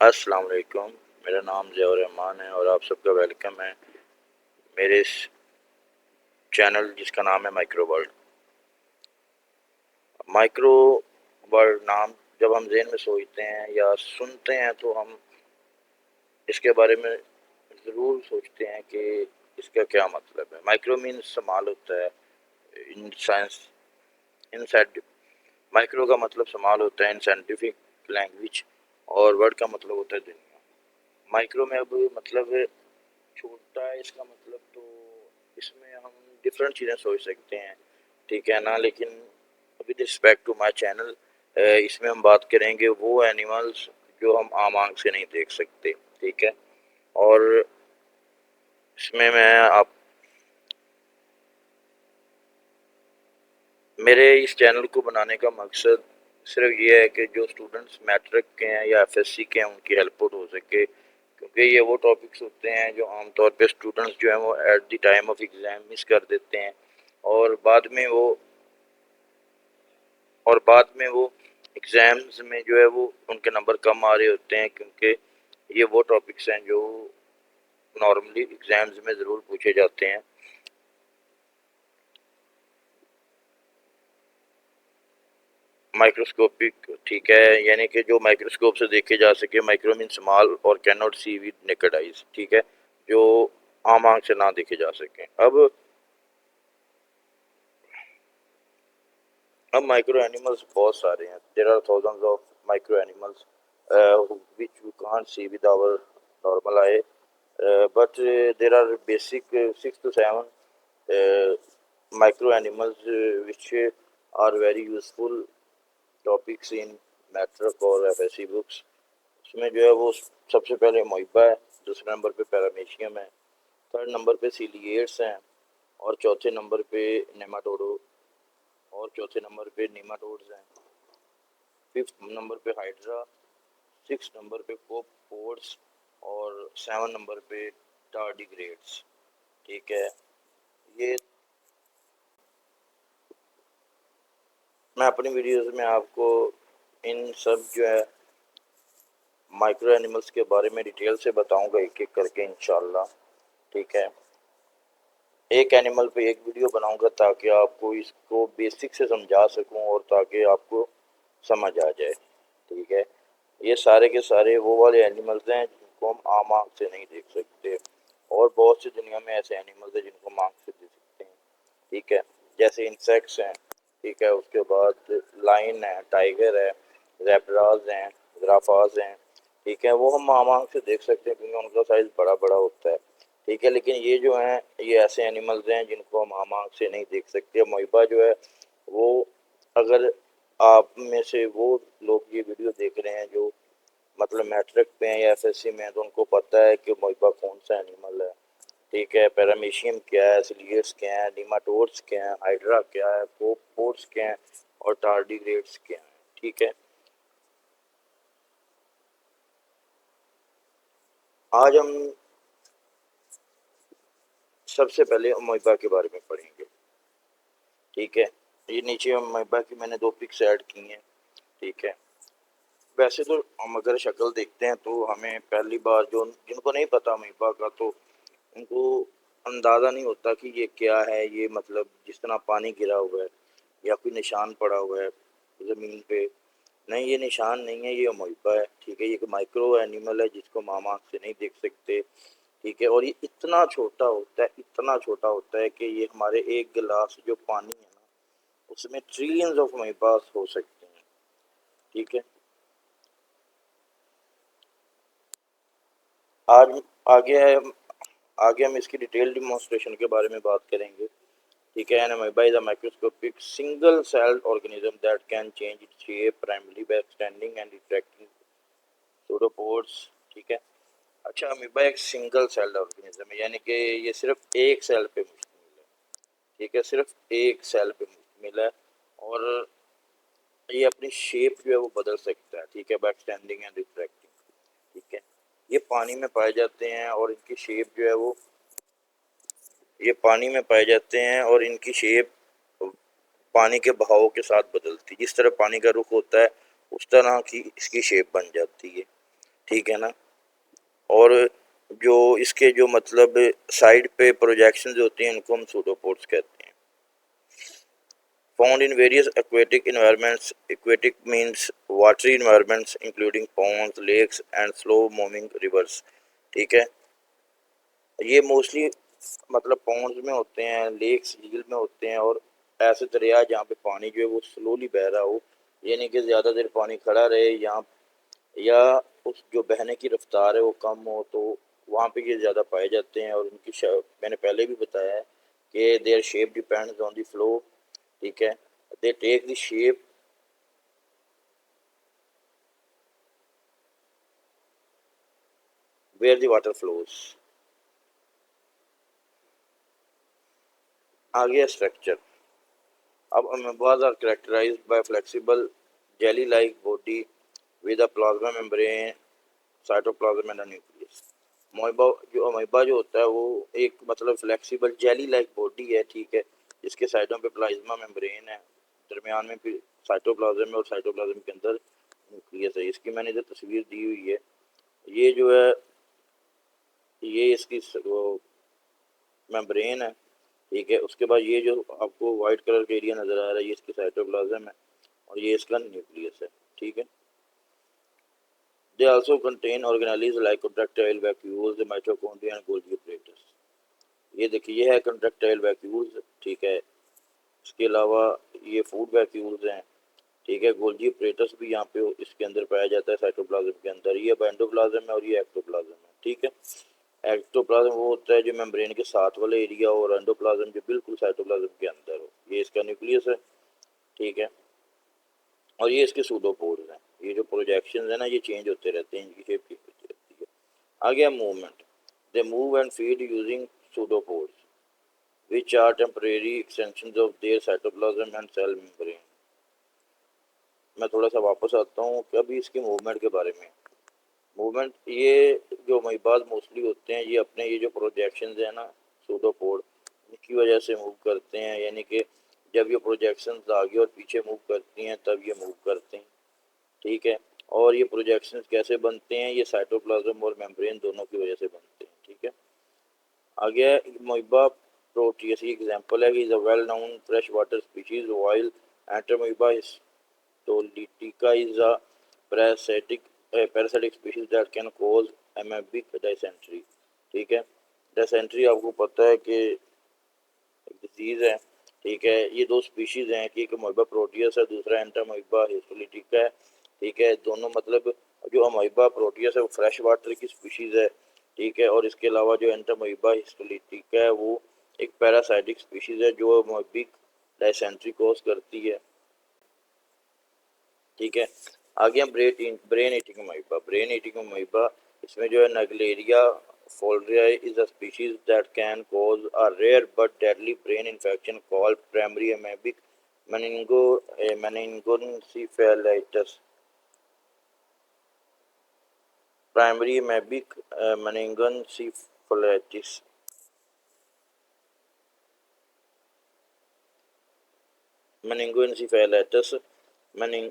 अस्सलाम वालेकुम। मेरा नाम ज़ियाउर रहमान है और आप सबका वेलकम है मेरे इस चैनल जिसका नाम है माइक्रो वर्ल्ड। माइक्रो वर्ल्ड नाम जब हम ज़हन में सोचते हैं या सुनते हैं तो हम इसके बारे में ज़रूर सोचते हैं कि इसका क्या मतलब है। माइक्रो मीन्स स्मॉल होता है इन साइंस इन माइक्रो का मतलब स्मॉल होता है इन साइंटिफिक लैंग्वेज और वर्ड का मतलब होता है दुनिया। माइक्रो में अब मतलब छोटा है इसका मतलब, तो इसमें हम डिफरेंट चीज़ें सोच सकते हैं, ठीक है ना। लेकिन with respect to my channel इसमें हम बात करेंगे वो एनिमल्स जो हम आम आंख से नहीं देख सकते, ठीक है। और इसमें मैं आप मेरे इस चैनल को बनाने का मकसद सिर्फ ये है कि जो स्टूडेंट्स मैट्रिक के हैं या एफएससी के हैं उनकी हेल्प हो सके, क्योंकि ये वो टॉपिक्स होते हैं जो आमतौर पे स्टूडेंट्स जो हैं वो at the time of exam miss कर देते हैं और बाद में वो एग्ज़ाम्स में जो है वो उनके नंबर कम आ रहे होते हैं, क्योंकि ये वो टॉपिक्स हैं जो नॉर्मली एग्ज़ाम्स में ज़रूर पूछे जाते हैं। माइक्रोस्कोपिक, ठीक है, यानी कि जो माइक्रोस्कोप से देखे जा सके। माइक्रो मीन स्मॉल और can not see with naked eyes, ठीक है, जो आम आंख से ना देखे जा सके। अब माइक्रो एनिमल्स बहुत सारे हैं। There are thousands of micro animals which we can't see with our normal eye, but there are basic 6 to 7 uh, micro animals which are very useful topics in matric और FSc books. उसमें जो है वो सबसे पहले मोइबा है, दूसरे number पे पैरामीशियम है, थर्ड नंबर पे सीलिएट्स हैं, और चौथे नंबर पे नेमाटोडो और चौथे नंबर पे नेमाटोड्स हैं, फिफ्थ नंबर पे हाइड्रा, सिक्स नंबर पे कोपोड्स और सेवन नंबर पे टार्डिग्रेड्स, ठीक है। ये मैं अपनी वीडियोस में आपको इन सब जो है माइक्रो एनिमल्स के बारे में डिटेल से बताऊंगा एक एक करके इंशाल्लाह, ठीक है। एक एनिमल पे एक वीडियो बनाऊंगा ताकि आपको इसको बेसिक से समझा सकूं और ताकि आपको समझ आ जाए, ठीक है। ये सारे के सारे वो वाले एनिमल्स हैं जिनको हम आम आंख से नहीं देख सकते, और बहुत सी दुनिया में ऐसे एनिमल्स हैं जिनको हम आंख से देख सकते हैं, ठीक है। जैसे इंसेक्ट्स हैं, ठीक है, उसके बाद लाइन है, टाइगर है, जेब्राज हैं, जिराफाज हैं, ठीक है, वो हम आम आंख से देख सकते हैं क्योंकि उनका साइज बड़ा बड़ा होता है, ठीक है। लेकिन ये जो हैं ये ऐसे एनिमल्स हैं जिनको हम आम आंख से नहीं देख सकते। मोइबा जो है वो, अगर आप में से वो लोग ये वीडियो देख रहे हैं जो मतलब मैट्रिक पे हैं या एफएससी में हैं, तो उनको पता है कि मोइबा कौन सा एनिमल है, ठीक है। पैरामीशियम क्या है, सिलियर्स क्या है, निमाटोड्स क्या है, हाइड्रा क्या है, कोपोड्स क्या है और टार्डिग्रेड्स क्या है, ठीक है। आज हम सबसे पहले अमोइबा के बारे में पढ़ेंगे, ठीक है। ये नीचे अमोइबा की मैंने दो पिक्स ऐड की हैं, ठीक है। वैसे तो हम अगर शक्ल देखते हैं तो हमें पहली बार जो जिनको नहीं पता अमीबा का, तो उनको अंदाज़ा नहीं होता कि ये क्या है। ये मतलब जिस तरह पानी गिरा हुआ है या कोई निशान पड़ा हुआ है ज़मीन पे, नहीं, ये निशान नहीं है, ये अमोइबा है, ठीक है। ये एक माइक्रो एनिमल है जिसको हम आम आँख से नहीं देख सकते, ठीक है। और ये इतना छोटा होता है, इतना छोटा होता है कि ये हमारे एक गिलास जो पानी है ना उसमें ट्रिलियंस ऑफ अमीबास हो सकते हैं, ठीक है। आज आगे है आगे हम इसकी डिटेल डिमॉन्स्ट्रेशन के बारे में बात करेंगे, ठीक है। An amoeba is a microscopic single celled organism that can change its shape primary by extending and retracting pseudopods, ठीक है। अच्छा, अमीबा एक सिंगल सेल्ड ऑर्गेनिज्म है, यानी कि ये सिर्फ एक सेल पे मुश्तमिल है, ठीक है, सिर्फ एक सेल पे मुश्तमिल है। और ये अपनी शेप जो है वो बदल सकता है, ठीक है, बाय एक्सटेंडिंग एंड रिट्रैक्टिंग, ठीक है। ये पानी में पाए जाते हैं और इनकी शेप जो है वो ये पानी में पाए जाते हैं और इनकी शेप पानी के बहाव के साथ बदलती है। जिस तरह पानी का रुख होता है उस तरह की इसकी शेप बन जाती है, ठीक है ना। और जो इसके जो मतलब साइड पे प्रोजेक्शन जो होती हैं उनको हम सूडोपोड्स कहते हैं। Found in various aquatic environments, aquatic means watery environments including ponds, lakes and slow moving rivers. ठीक है, ये मोस्टली मतलब पॉन्ड्स में होते हैं, लेक्स झील में होते हैं, और ऐसे दरिया जहाँ पे पानी जो है वो स्लोली बह रहा हो, यानी कि ज़्यादा देर पानी खड़ा रहे, यहाँ या उस जो बहने की रफ्तार है वो कम हो, तो वहाँ पे ये ज़्यादा पाए जाते हैं। और उनकी मैंने पहले भी बताया है कि their shape depends on the flow. ठीक है, they take the shape where the water flows. आ गया स्ट्रक्चर। अब amoebas are characterized by flexible jelly-like body with a plasma membrane, cytoplasm and nucleus. Amoeba जो अमीबा जो होता है वो एक मतलब फ्लेक्सिबल जेली लाइक बॉडी है, ठीक है, जिसके साइडों पे प्लाज्मा मेम्ब्रेन है, दरमियान में फिर साइटोप्लाज्म है, और साइटोप्लाज्म के अंदर न्यूक्लियस है। इसकी मैंने इधर तस्वीर दी हुई है। ये जो है ये इसकी वो मेम्ब्रेन है, ठीक है। उसके बाद ये जो आपको व्हाइट कलर का एरिया नज़र आ रहा है ये इसकी साइटोप्लाज्म है, और ये इसका न्यूक्लियस है, ठीक है। They also contain organelles like contractile vacuoles, mitochondria and Golgi apparatus। ये देखिए ये है कंट्रैक्टाइल वैक्यूल्स, ठीक है। इसके अलावा ये फूड वैक्यूल्स हैं, ठीक है। गोल्जी अपरेटस भी यहाँ पे इसके अंदर पाया जाता है साइटोप्लाज्म के अंदर। ये एंडोप्लाज्म है और ये एक्टोप्लाज्म है, ठीक है। एक्टोप्लाज्म वो होता है जो मेम्ब्रेन के साथ वाला एरिया, और एंडोप्लाज्म जो बिल्कुल साइटोप्लाज्म के अंदर हो, ये इसका न्यूक्लियस है, ठीक है। और ये इसके सूडोपोड्स हैं। ये जो प्रोजेक्शन है ना ये चेंज होते रहते हैं, इनकी शेप चेंज होती रहती है। आ गया movement. They move and feed using pseudopods which are temporary extensions of their cytoplasm and cell membrane। मैं थोड़ा सा वापस आता हूँ कि अभी इसकी मूवमेंट के बारे में। मूवमेंट ये जो अमीबाज मोस्टली होते हैं ये अपने ये जो प्रोजेक्शंस है ना सूडोपोड, इनकी वजह से मूव करते हैं, यानी कि जब ये प्रोजेक्शंस आगे और पीछे मूव करती हैं तब ये मूव करते हैं, ठीक है। और ये प्रोजेक्शंस कैसे बनते हैं, ये साइटोप्लाज्म और मेम्ब्रेन दोनों की वजह से बनते हैं, ठीक है। आगे मोइबा प्रोटियस की एग्जांपल है कि is a well known fresh water species while Entamoeba histolytica is a parasitic species that can cause amoebic dysentery। ठीक है, dysentery आपको पता है कि डिजीज है, ठीक है। ये दो स्पीशीज हैं कि एक अमोइबा प्रोटियस है, दूसरा एंटरमोइबा हिस्टोलिटिका है, ठीक है। दोनों मतलब जो अमोइबा प्रोटियस है वो फ्रेश वाटर की स्पीशीज है, ठीक है। और इसके अलावा जो एंटरमोइबा हिस्टोलिटिका है वो एक पैरासाइटिक स्पीशीज है जो अमोइबिक डायसेंट्री कॉज करती है, ठीक है। आगे हम brain eating amoeba. Brain eating amoeba इसमें जो है Naegleria fowleri is a species that can cause a rare but deadly brain infection called primary amoebic meningoencephalitis. Primary amoebic meningoencephalitis meningoencephalitis mening.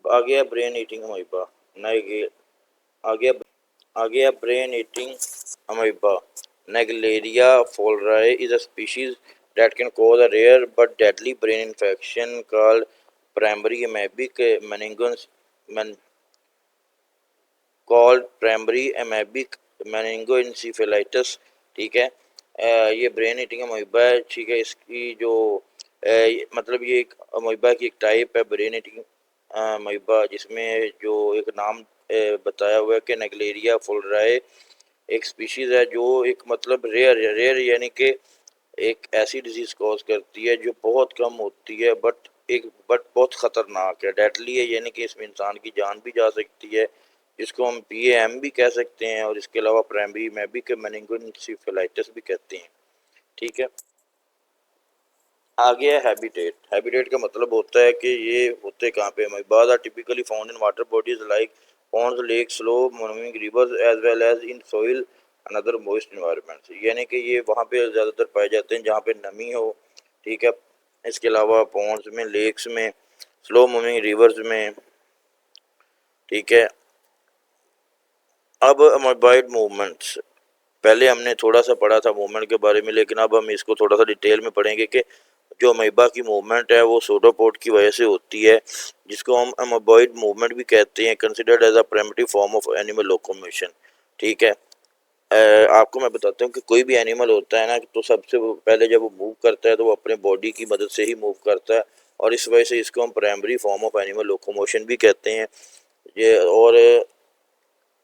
आ गया ब्रेन ईटिंग अमीबा। नए आ गया आ गया brain eating amoeba। Naegleria fowleri is a species that can cause a rare but deadly brain infection called primary amoebic meningoencephalitis, ठीक है। ये ब्रेन ईटिंग अमोइबा है, ठीक है। इसकी जो मतलब ये एक अमोइबा की एक टाइप है ब्रेन ईटिंग अमोइबा, जिसमें जो एक नाम बताया हुआ है कि नेगलेरिया फोल्डराई एक स्पीशीज है जो एक मतलब रेयर यानी कि एक ऐसी डिजीज कॉज करती है जो बहुत कम होती है, बट बहुत खतरनाक है, डेडली है, यानी कि इसमें इंसान की जान भी जा सकती है, जिसको हम PAM भी कह सकते हैं, और इसके अलावा प्राइमरी मेबिक मेनिंगोएंसेफेलाइटिस भी कहते हैं, ठीक है। आ गया हैबिटेट। हैबिटेट का मतलब होता है कि ये होते कहाँ पे, amoebas are typically found in water bodies like ponds, lakes, slow moving rivers as well as in soil and other moist environments। यानी कि ये वहाँ पे ज़्यादातर पाए जाते हैं जहाँ पे नमी हो, ठीक है। इसके अलावा पॉन्ड्स में, लेक्स में, स्लो मूविंग रिवर्स में, ठीक है, अब मोबाइल मूवमेंट्स, पहले हमने थोड़ा सा पढ़ा था मूवमेंट के बारे में, लेकिन अब हम इसको थोड़ा सा डिटेल में पढ़ेंगे कि जो अमीबा की मूवमेंट है वो सूडोपोड की वजह से होती है, जिसको हम अमीबॉइड मूवमेंट भी कहते हैं, considered as a primary form of animal locomotion. ठीक है। आपको मैं बताता हूँ कि कोई भी एनिमल होता है ना, तो सबसे पहले जब वो मूव करता है तो वो अपने बॉडी की मदद से ही मूव करता है, और इस वजह से इसको हम primary form of animal locomotion भी कहते हैं। ये और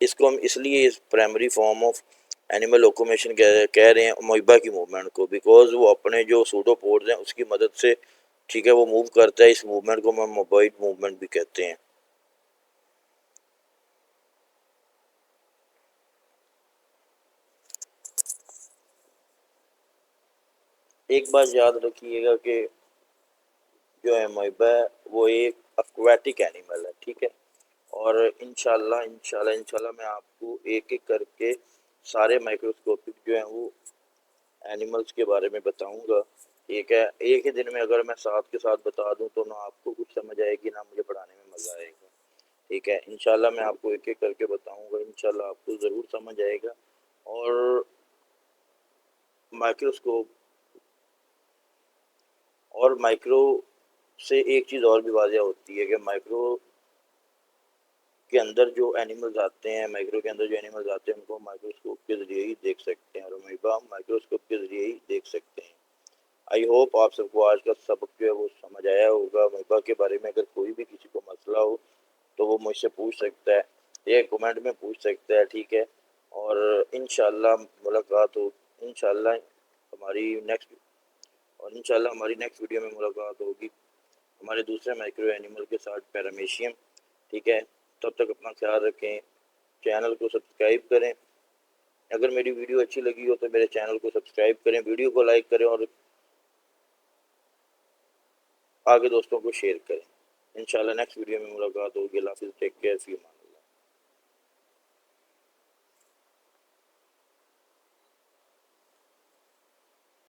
इसको हम इसलिए इस primary form of animal locomotion कह रहे हैं अमीबा की मूवमेंट को, बिकॉज वो अपने जो सूडोपोड्स हैं उसकी मदद से, ठीक है, वो मूव करता है। इस मूवमेंट को हम मोबाइल मूवमेंट भी कहते हैं। एक बात याद रखिएगा कि जो अमीबा है वो एक एक्वाटिक एनिमल है। ठीक है। और इंशाल्लाह इंशाल्लाह इंशाल्लाह मैं आपको एक एक करके सारे माइक्रोस्कोपिक जो हैं वो एनिमल्स के बारे में बताऊंगा। ठीक है। एक ही दिन में अगर मैं साथ के साथ बता दूं तो ना आपको कुछ समझ आएगी ना मुझे पढ़ाने में मज़ा आएगा। ठीक है। इंशाल्लाह मैं आपको एक एक करके बताऊंगा, इंशाल्लाह आपको ज़रूर समझ आएगा। और माइक्रोस्कोप और माइक्रो से एक चीज़ और भी वाज़ह होती है कि माइक्रो के अंदर जो एनिमल्स आते हैं, माइक्रो के अंदर जो एनिमल्स आते हैं उनको माइक्रोस्कोप के ज़रिए ही देख सकते हैं, और अमीबा हम माइक्रोस्कोप के ज़रिए ही देख सकते हैं। आई होप आप सबको आज का सबक जो है वो समझ आया होगा। अमीबा के बारे में अगर कोई भी किसी को मसला हो तो वो मुझसे पूछ सकता है, या कमेंट में पूछ सकता है। ठीक है। और इंशाल्लाह मुलाकात हो, इंशाल्लाह हमारी नेक्स्ट और इंशाल्लाह हमारी नेक्स्ट वीडियो में मुलाकात होगी हमारे दूसरे माइक्रो एनिमल के साथ, पैरामीशियम। ठीक है। तब तक अपना ख्याल रखें, चैनल को सब्सक्राइब करें। अगर मेरी वीडियो अच्छी लगी हो तो मेरे चैनल को सब्सक्राइब करें, वीडियो को लाइक करें और आगे दोस्तों को शेयर करें। इंशाल्लाह नेक्स्ट वीडियो में मुलाकात होगी। अल्लाह हाफिज़, टेक केयर, फी अमान।